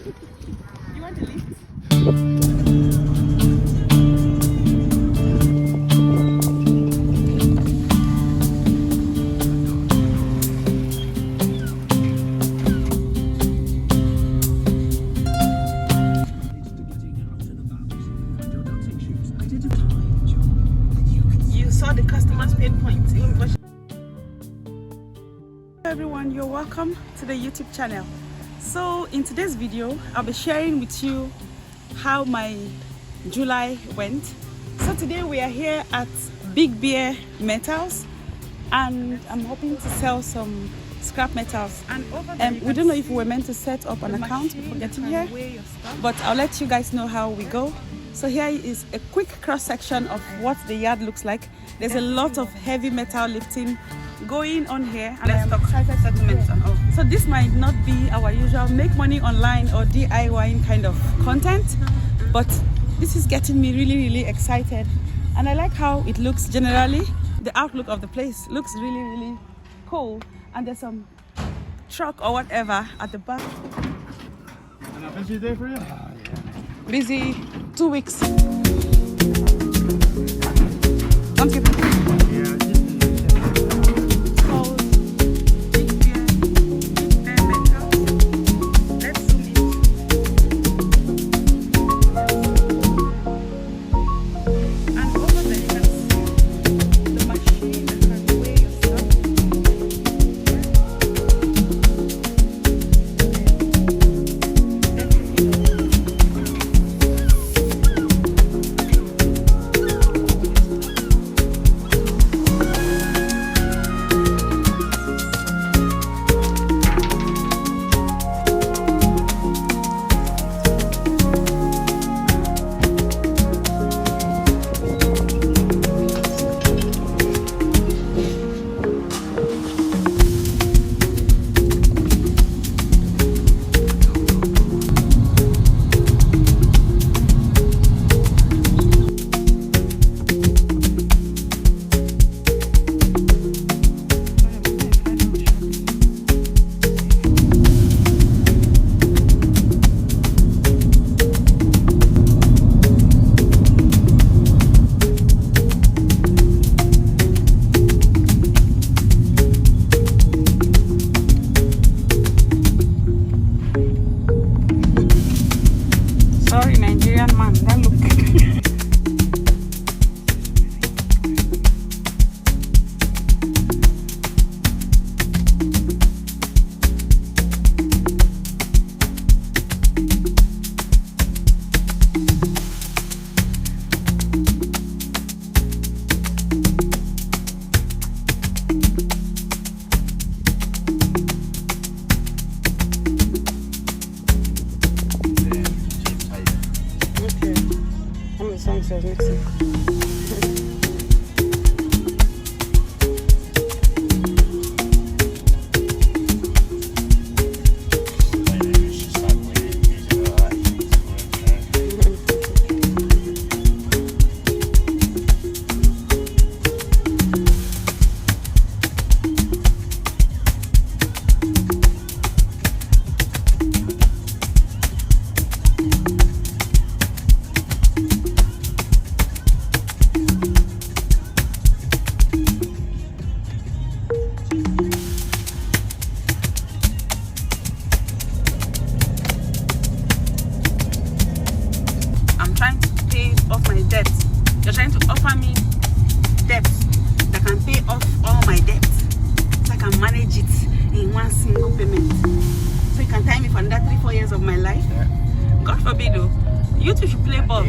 You want to lift? You saw the customer's pain points. Hello everyone, you're welcome to the YouTube channel. So in today's video, I'll be sharing with you how my July went. So today we are here at Big Bear Metals and I'm hoping to sell some scrap metals. And we don't know if we were meant to set up an account before getting here, but I'll let you guys know how we go. So here is a quick cross section of what the yard looks like. There's a lot of heavy metal lifting going on here, and I'm excited settlements and all. So this might not be our usual make money online or DIY kind of content, but this is getting me really excited, and I like how it looks generally. The outlook of the place looks really cool, and there's some truck or whatever at the back. And a busy day for you? Busy 2 weeks. Don't give sorry, Nigerian man, that look. Song says mixing. You're trying to offer me debt that can pay off all my debt, so I can manage it in one single payment. So you can tie me for another 3-4 years of my life. Yeah. God forbid, though. You two should play ball.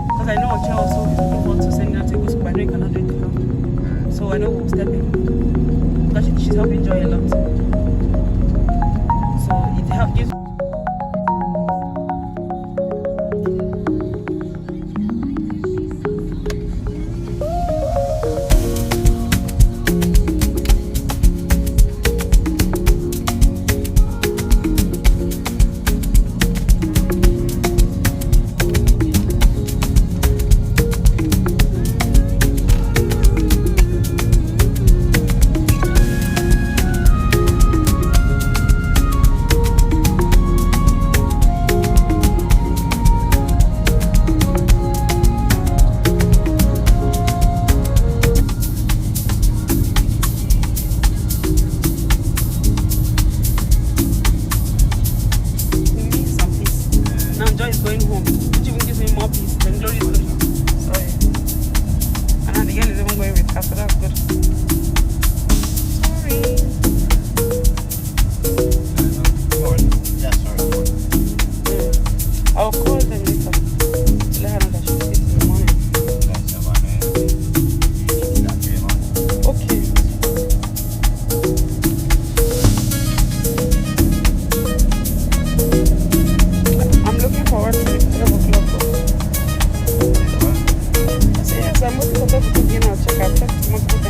Because I know Ocha also is looking forward to sending her to go school. I know you cannot do it alone. So I know we'll step in. Because she's helping Joy a lot. So it helps you. Captain, come on.